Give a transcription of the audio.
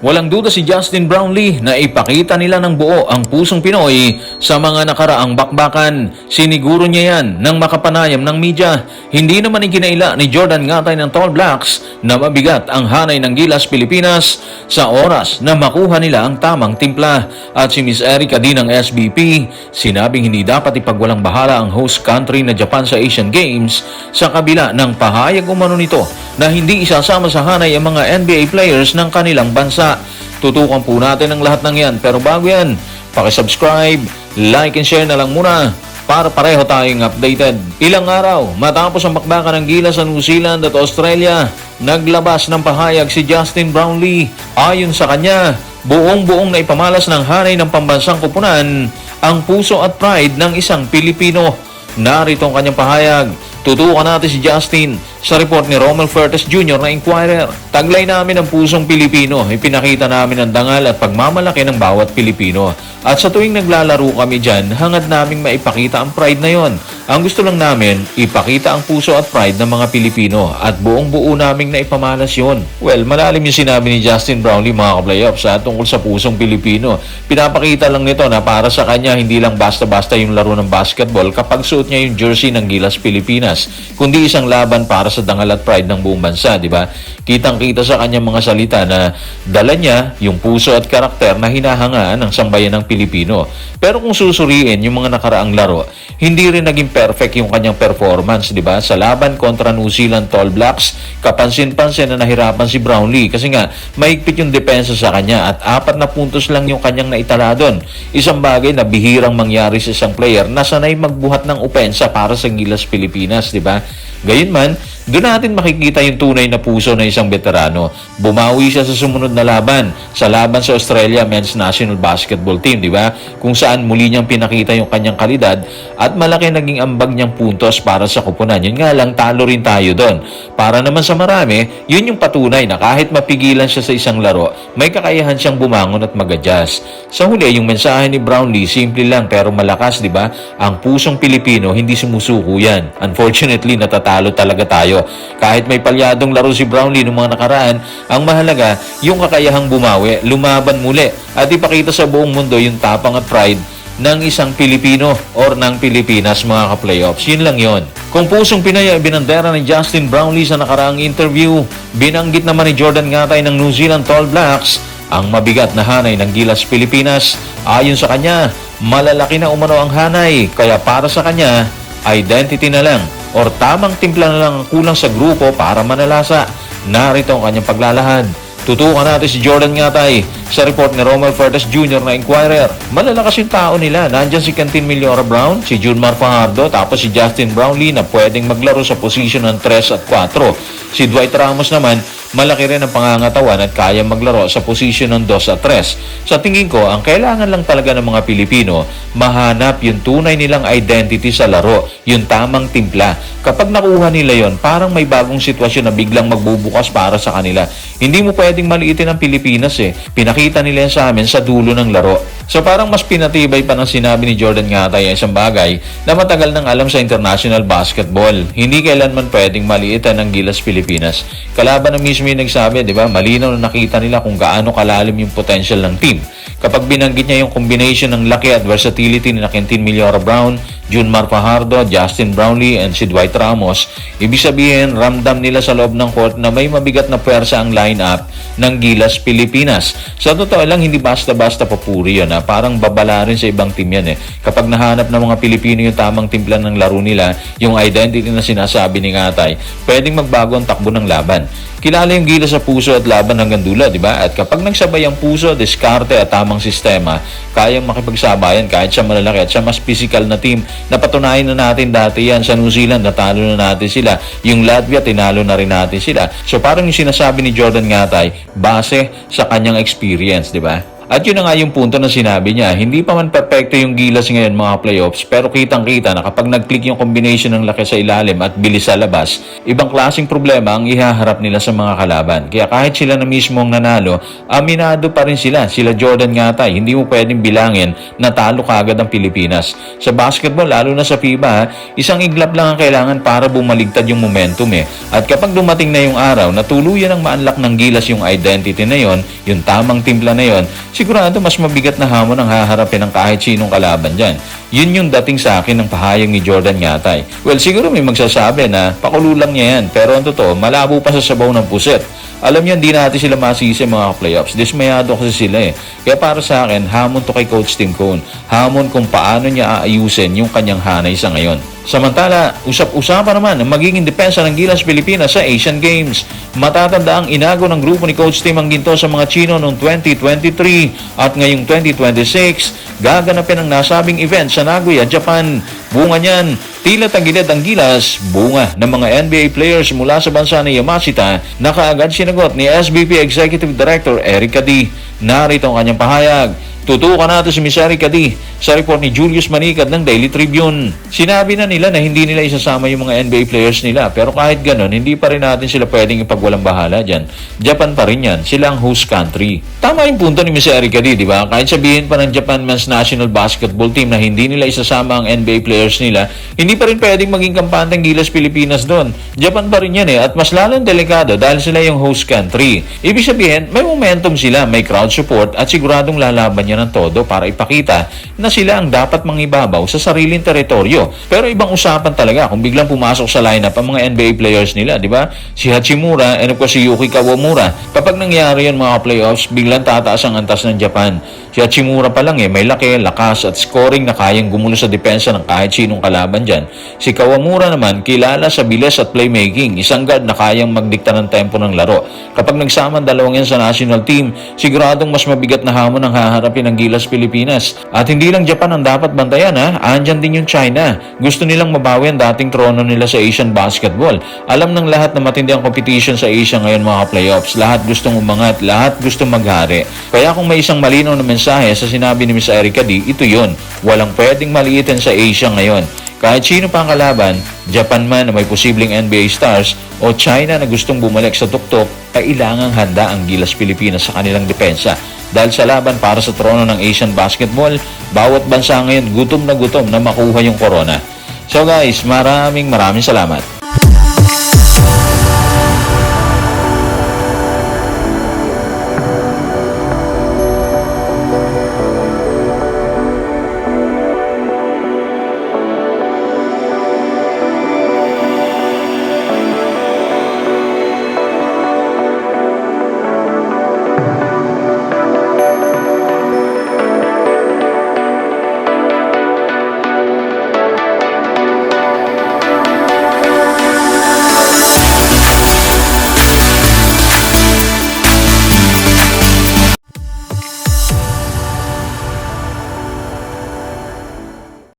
Walang duda si Justin Brownlee na ipakita nila ng buo ang pusong Pinoy sa mga nakaraang bakbakan. Siniguro niya yan ng makapanayam ng media. Hindi naman ikinaila ni Jordan Ngatay ng Tall Blacks na mabigat ang hanay ng Gilas Pilipinas sa oras na makuha nila ang tamang timpla. At si Miss Erica din ng SBP, sinabing hindi dapat ipagwalang bahala ang host country na Japan sa Asian Games sa kabila ng pahayag umano nito na hindi isasama sa hanay ang mga NBA players ng kanilang bansa. Tutukan po natin ang lahat ng yan. Pero bago yan, pakisubscribe, like and share na lang muna para pareho tayong updated. Ilang araw matapos ang bakbakan ng Gilas sa New Zealand at Australia, naglabas ng pahayag si Justin Brownlee. Ayon sa kanya, buong-buong na ipamalas ng hanay ng pambansang kupunan ang puso at pride ng isang Pilipino. Narito ang kanyang pahayag. Tutukan natin si Justin sa report ni Romel Fertes Jr. na Inquirer. Taglay namin ang pusong Pilipino. Ipinakita namin ang dangal at pagmamalaki ng bawat Pilipino. At sa tuwing naglalaro kami dyan, hangad naming maipakita ang pride na yon. Ang gusto lang namin, ipakita ang puso at pride ng mga Pilipino at buong-buo naming naipamalas yon. Well, malalim yung sinabi ni Justin Brownlee mga ka-playoffs tungkol sa pusong Pilipino. Pinapakita lang nito na para sa kanya hindi lang basta-basta yung laro ng basketball kapag suot niya yung jersey ng Gilas Pilipinas, kundi isang laban para sa dangal at pride ng buong bansa, di ba? Kitang-kita sa kanyang mga salita na dala niya yung puso at karakter na hinahangaan ng sambayan ng Pilipino. Pero kung susuriin yung mga nakaraang laro, hindi rin naging perfect yung kanyang performance, di ba? Sa laban kontra New Zealand Tall Blacks, kapansin-pansin na nahirapan si Brownlee kasi nga mahigpit yung depensa sa kanya at 4 na puntos lang yung kanyang naitala doon. Isang bagay na bihirang mangyari sa isang player na sanay magbuhat ng opensa para sa Gilas Pilipinas, di ba? Gayunman, doon natin makikita yung tunay na puso ng isang veterano. Bumawi siya sa sumunod na laban, sa laban sa Australia Men's National Basketball Team, di ba? Kung saan muli niyang pinakita yung kanyang kalidad at malaki naging ambag niyang puntos para sa kupunan. Yun nga lang, talo rin tayo doon. Para naman sa marami, yun yung patunay na kahit mapigilan siya sa isang laro, may kakayahan siyang bumangon at mag-adjust. Sa huli, yung mensahe ni Brownlee, simple lang pero malakas, di ba? Ang pusong Pilipino, hindi sumusuko yan. Unfortunately, natatalo talaga tayo. Kahit may palyadong laro si Brownlee noong mga nakaraan, ang mahalaga, yung kakayahang bumawi, lumaban muli, at ipakita sa buong mundo yung tapang at pride ng isang Pilipino or ng Pilipinas mga ka-playoffs. Yun lang yun. Kung pusong Pinoy ay binandera ni Justin Brownlee sa nakaraang interview, binanggit naman ni Jordan Ngatay ng New Zealand Tall Blacks ang mabigat na hanay ng Gilas Pilipinas. Ayon sa kanya, malalaki na umano ang hanay, kaya para sa kanya, identity na lang or tamang timpla na lang ang kulang sa grupo para manalasa. Narito ang kanyang paglalahad. Tutukan natin si Jordan Ngatay sa report ni Romel Fertes Jr. na Inquirer. Malalakas yung tao nila. Nandyan si Cantin Millora Brown, si Junmar Fajardo, tapos si Justin Brownlee na pwedeng maglaro sa posisyon ng 3 at 4. Si Dwight Ramos naman, malaki rin ang pangangatawan at kaya maglaro sa posisyon ng 2 at 3. Sa tingin ko, ang kailangan lang talaga ng mga Pilipino, mahanap yung tunay nilang identity sa laro, yung tamang timpla. Kapag nakuha nila yon, parang may bagong sitwasyon na biglang magbubukas para sa kanila. Hindi mo pwedeng maliitin ang Pilipinas eh. Pinakita nila yan sa amin sa dulo ng laro. So parang mas pinatibay pa ng sinabi ni Jordan Ngatay ay isang bagay na matagal nang alam sa international basketball. Hindi kailanman pwedeng maliitan ng Gilas Pilipinas. Kalaban na mismo yung nagsabi, di ba? Malinaw na nakita nila kung gaano kalalim yung potential ng team. Kapag binanggit niya yung combination ng laki at versatility ni Quintin Millora Brown, Junmar Fajardo, Justin Brownlee, and si Dwight Ramos, ibig sabihin, ramdam nila sa loob ng court na may mabigat na puwersa ang lineup ng Gilas Pilipinas. Sa totoo lang, hindi basta-basta papuri yun. Parang babala rin sa ibang team yan eh. Kapag nahanap ng mga Pilipino yung tamang timpla ng laro nila, yung identity na sinasabi ni Ngatay, pwedeng magbago ang takbo ng laban. Kilala yung Gilas sa puso at laban hanggang dulo, di ba? At kapag nagsabay ang puso, diskarte at tamang sistema, kayang makipagsabayan kahit sa malalaki at sa mas physical na team. Napatunayan na natin dati yan sa New Zealand, natalo na natin sila. Yung Latvia, tinalo na rin natin sila. So parang yung sinasabi ni Jordan Ngatay, base sa kanyang experience, di ba? At yun na nga yung punto na sinabi niya, hindi pa man perfecto yung Gilas ngayon mga playoffs, pero kitang-kita na kapag nag-click yung combination ng laki sa ilalim at bilis sa labas, ibang klaseng problema ang ihaharap nila sa mga kalaban. Kaya kahit sila na mismo ang nanalo, aminado pa rin sila Jordan Ngatay. Hindi mo pwedeng bilangin na talo kaagad ang Pilipinas. Sa basketball, lalo na sa FIBA, isang iglap lang ang kailangan para bumaligtad yung momentum At kapag dumating na yung araw na tuluyan ang maanlak ng Gilas yung identity na yon, yung tamang timpla na yon, sigurado mas mabigat na hamon ang haharapin ng kahit sinong kalaban dyan. Yun yung dating sa akin ng pahayag ni Jordan Ngatay. Well, siguro may magsasabi na pakulo lang niya yan, pero ang totoo, malabo pa sa sabaw ng puset. Alam niyo, hindi natin sila masisi mga playoffs. Dismayado kasi sila Kaya para sa akin, hamon to kay Coach Tim Cone. Hamon kung paano niya aayusin yung kanyang hanay sa ngayon. Samantala, usap-usapan naman ang magiging depensa ng Gilas Pilipinas sa Asian Games. Matatanda ang inago ng grupo ni Coach Tim ang ginto sa mga Chino noong 2023 at ngayong 2026, gaganapin ang nasabing event sa Nagoya, Japan. Bunga niyan, tila tagilid ang Gilas, bunga ng mga NBA players mula sa bansa ni Yamashita na kaagad sinagot ni SBP Executive Director Eric Cadi. Narito ang kanyang pahayag. Tutukan natin si Ms. Erica D. sa report ni Julius Manicad ng Daily Tribune. Sinabi na nila na hindi nila isasama yung mga NBA players nila, pero kahit ganon, hindi pa rin natin sila pwedeng ipagwalang bahala dyan. Japan pa rin yan, sila ang host country. Tama yung punto ni Ms. Erica D, di ba? Kahit sabihin pa ng Japan Men's National Basketball Team na hindi nila isasama ang NBA players nila, hindi pa rin pwedeng maging kampante ng Gilas Pilipinas doon. Japan pa rin yan at mas lalong delikado dahil sila yung host country. Ibig sabihin, may momentum sila, may crowd support at siguradong lalaban niya ng todo para ipakita na sila ang dapat mangibabaw sa sariling teritoryo. Pero ibang usapan talaga kung biglang pumasok sa lineup ang mga NBA players nila, di ba? Si Hachimura and of course si Yuki Kawamura. Kapag nangyari yun mga playoffs, biglang tataas ang antas ng Japan. Si Hachimura pa lang may laki, lakas at scoring na kayang gumulo sa depensa ng kahit sinong kalaban dyan. Si Kawamura naman kilala sa bilis at playmaking, isang guard na kayang magdikta ng tempo ng laro. Kapag nagsama ang dalawang yan sa national team, siguradong mas mabigat na hamon ang haharapin ng Gilas Pilipinas. At hindi lang Japan ang dapat bantayan andyan din yung China. Gusto nilang mabawi ang dating trono nila sa Asian basketball. Alam ng lahat na matindi ang competition sa Asia ngayon mga playoffs. Lahat gustong umangat, lahat gustong maghari. Kaya kung may isang malinaw na mensahe sa sinabi ni Ms. Erica D, ito yun. Walang pwedeng maliitin sa Asia ngayon. Kahit sino pa ang kalaban, Japan man na may posibleng NBA stars o China na gustong bumalik sa tuktok, kailangang handa ang Gilas Pilipinas sa kanilang depensa. Dahil sa laban para sa trono ng Asian basketball, bawat bansa ngayon gutom na makuha yung corona. So guys, maraming salamat.